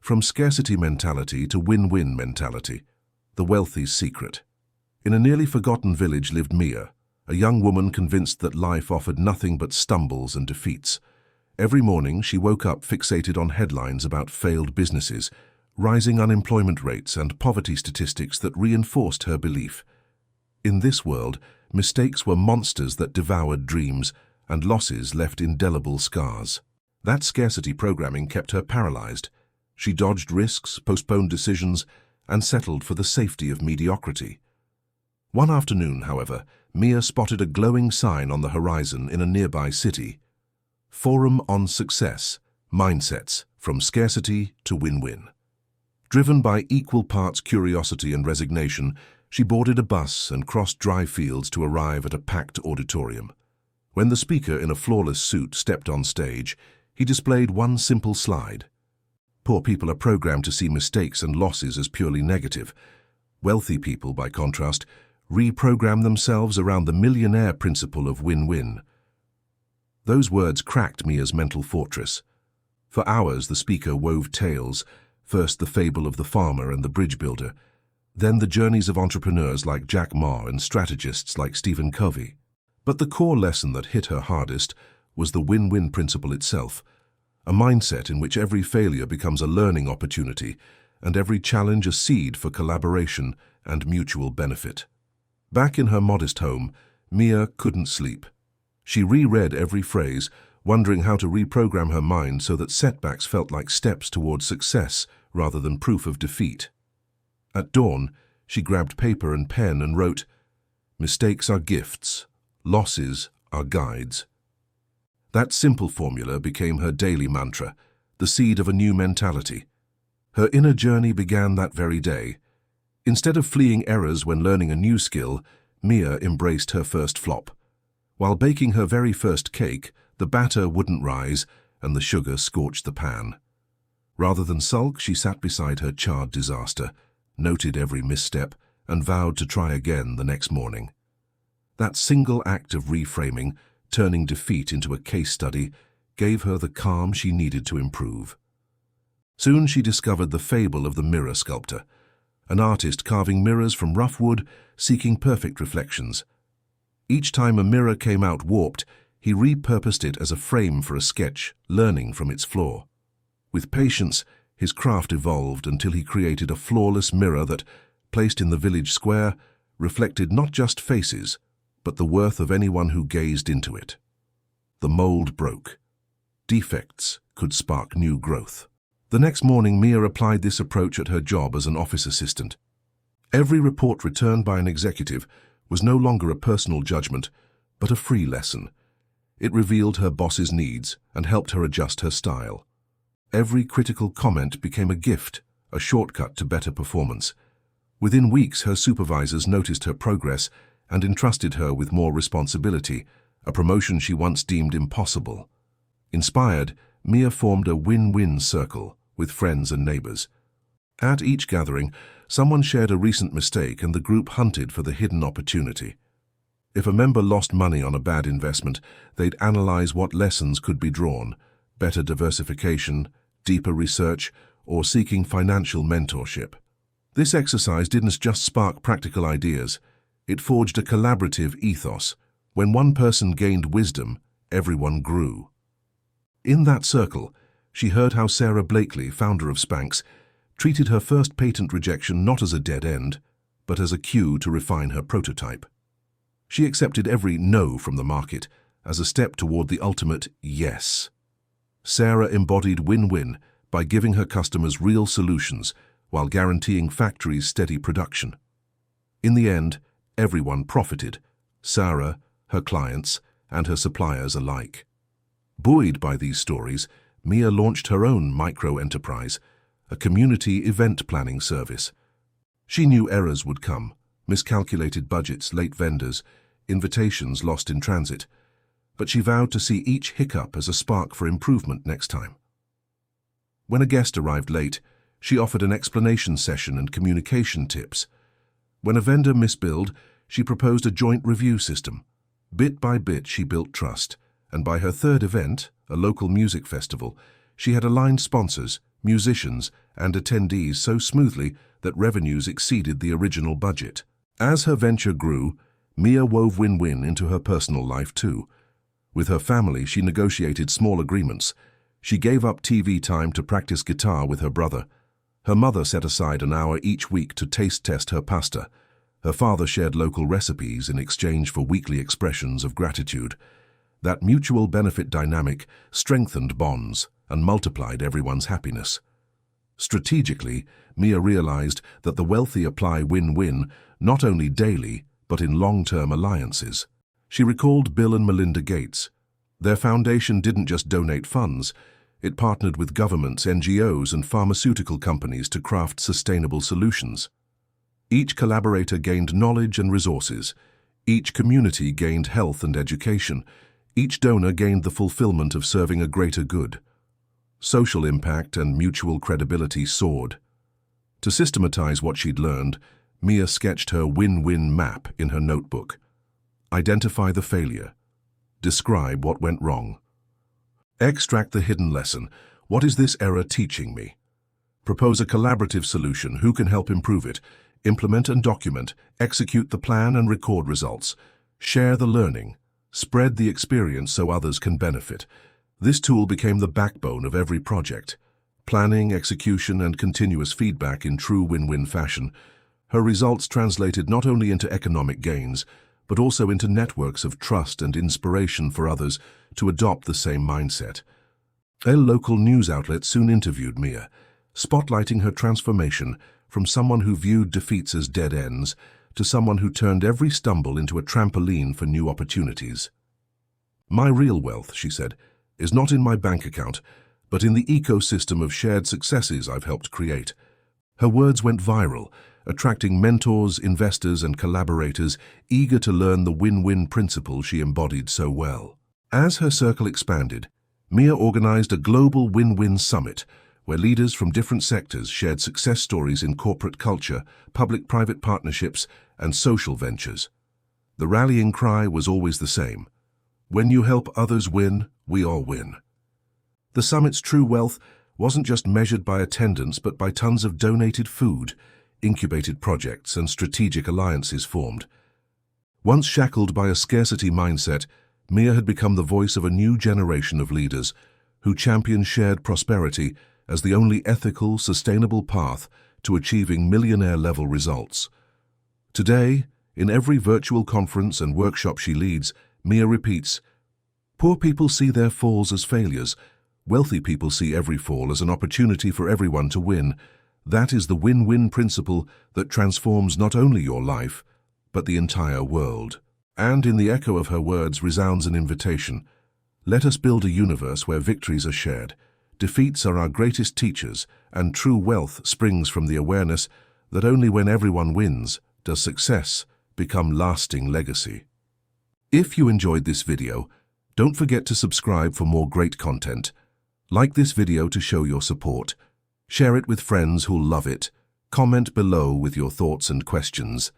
From scarcity mentality to win-win mentality, the wealthy's secret. In a nearly forgotten village lived Mia, a young woman convinced that life offered nothing but stumbles and defeats. Every morning she woke up fixated on headlines about failed businesses, rising unemployment rates and poverty statistics that reinforced her belief. In this world, mistakes were monsters that devoured dreams, and losses left indelible scars. That scarcity programming kept her paralyzed. She dodged risks, postponed decisions, and settled for the safety of mediocrity. One afternoon, however, Mia spotted a glowing sign on the horizon in a nearby city. Forum on Success, Mindsets, from Scarcity to Win-Win. Driven by equal parts curiosity and resignation, she boarded a bus and crossed dry fields to arrive at a packed auditorium. When the speaker in a flawless suit stepped on stage, he displayed one simple slide. Poor people are programmed to see mistakes and losses as purely negative. Wealthy people, by contrast, reprogram themselves around the millionaire principle of win-win. Those words cracked Mia's mental fortress. For hours the speaker wove tales, first the fable of the farmer and the bridge builder, then the journeys of entrepreneurs like Jack Ma and strategists like Stephen Covey. But the core lesson that hit her hardest was the win-win principle itself, a mindset in which every failure becomes a learning opportunity and every challenge a seed for collaboration and mutual benefit. Back in her modest home, Mia couldn't sleep. She reread every phrase, wondering how to reprogram her mind so that setbacks felt like steps towards success rather than proof of defeat. At dawn, she grabbed paper and pen and wrote, "Mistakes are gifts, losses are guides." That simple formula became her daily mantra, the seed of a new mentality. Her inner journey began that very day. Instead of fleeing errors when learning a new skill, Mia embraced her first flop. While baking her very first cake, the batter wouldn't rise and the sugar scorched the pan. Rather than sulk, she sat beside her charred disaster, noted every misstep, and vowed to try again the next morning. That single act of reframing, turning defeat into a case study, gave her the calm she needed to improve. Soon she discovered the fable of the mirror sculptor, an artist carving mirrors from rough wood, seeking perfect reflections. Each time a mirror came out warped, he repurposed it as a frame for a sketch, learning from its flaw. With patience, his craft evolved until he created a flawless mirror that, placed in the village square, reflected not just faces, but the worth of anyone who gazed into it. The mold broke. Defects could spark new growth. The next morning, Mia applied this approach at her job as an office assistant. Every report returned by an executive was no longer a personal judgment, but a free lesson. It revealed her boss's needs and helped her adjust her style. Every critical comment became a gift, a shortcut to better performance. Within weeks, her supervisors noticed her progress and entrusted her with more responsibility, a promotion she once deemed impossible. Inspired, Mia formed a win-win circle with friends and neighbors. At each gathering, someone shared a recent mistake and the group hunted for the hidden opportunity. If a member lost money on a bad investment, they'd analyze what lessons could be drawn: better diversification, deeper research, or seeking financial mentorship. This exercise didn't just spark practical ideas, it forged a collaborative ethos. When one person gained wisdom, everyone grew. In that circle, she heard how Sarah Blakely, founder of Spanx, treated her first patent rejection not as a dead end, but as a cue to refine her prototype. She accepted every no from the market as a step toward the ultimate yes. Sarah embodied win-win by giving her customers real solutions while guaranteeing factories steady production. In the end, everyone profited: Sarah, her clients, and her suppliers alike. Buoyed by these stories, Mia launched her own micro-enterprise, a community event planning service. She knew errors would come: miscalculated budgets, late vendors, invitations lost in transit. But she vowed to see each hiccup as a spark for improvement next time. When a guest arrived late, she offered an explanation session and communication tips. When a vendor misbilled, she proposed a joint review system. Bit by bit, she built trust, and by her third event, a local music festival, she had aligned sponsors, musicians, and attendees so smoothly that revenues exceeded the original budget. As her venture grew, Mia wove win-win into her personal life too. With her family, she negotiated small agreements. She gave up TV time to practice guitar with her brother. Her mother set aside an hour each week to taste test her pasta. Her father shared local recipes in exchange for weekly expressions of gratitude. That mutual benefit dynamic strengthened bonds and multiplied everyone's happiness. Strategically, Mia realized that the wealthy apply win-win not only daily, but in long-term alliances. She recalled Bill and Melinda Gates. Their foundation didn't just donate funds, it partnered with governments, NGOs, and pharmaceutical companies to craft sustainable solutions. Each collaborator gained knowledge and resources. Each community gained health and education. Each donor gained the fulfillment of serving a greater good. Social impact and mutual credibility soared. To systematize what she'd learned, Mia sketched her win-win map in her notebook. Identify the failure. Describe what went wrong. Extract the hidden lesson. What is this error teaching me? Propose a collaborative solution. Who can help improve it? Implement and document. Execute the plan and record results. Share the learning. Spread the experience so others can benefit. This tool became the backbone of every project. Planning, execution, and continuous feedback in true win-win fashion. Her results translated not only into economic gains, but also into networks of trust and inspiration for others to adopt the same mindset. A local news outlet soon interviewed Mia, spotlighting her transformation from someone who viewed defeats as dead ends to someone who turned every stumble into a trampoline for new opportunities. My real wealth, she said, is not in my bank account, but in the ecosystem of shared successes I've helped create. Her words went viral, attracting mentors, investors, and collaborators eager to learn the win-win principle she embodied so well. As her circle expanded, Mia organized a global win-win summit where leaders from different sectors shared success stories in corporate culture, public-private partnerships, and social ventures. The rallying cry was always the same: when you help others win, we all win. The summit's true wealth wasn't just measured by attendance, but by tons of donated food, incubated projects, and strategic alliances formed. Once shackled by a scarcity mindset, Mia had become the voice of a new generation of leaders who champion shared prosperity as the only ethical, sustainable path to achieving millionaire-level results. Today, in every virtual conference and workshop she leads, Mia repeats, "Poor people see their falls as failures. Wealthy people see every fall as an opportunity for everyone to win. That is the win-win principle that transforms not only your life, but the entire world." And in the echo of her words resounds an invitation. Let us build a universe where victories are shared, defeats are our greatest teachers, and true wealth springs from the awareness that only when everyone wins does success become lasting legacy. If you enjoyed this video, don't forget to subscribe for more great content. Like this video to show your support. Share it with friends who'll love it. Comment below with your thoughts and questions.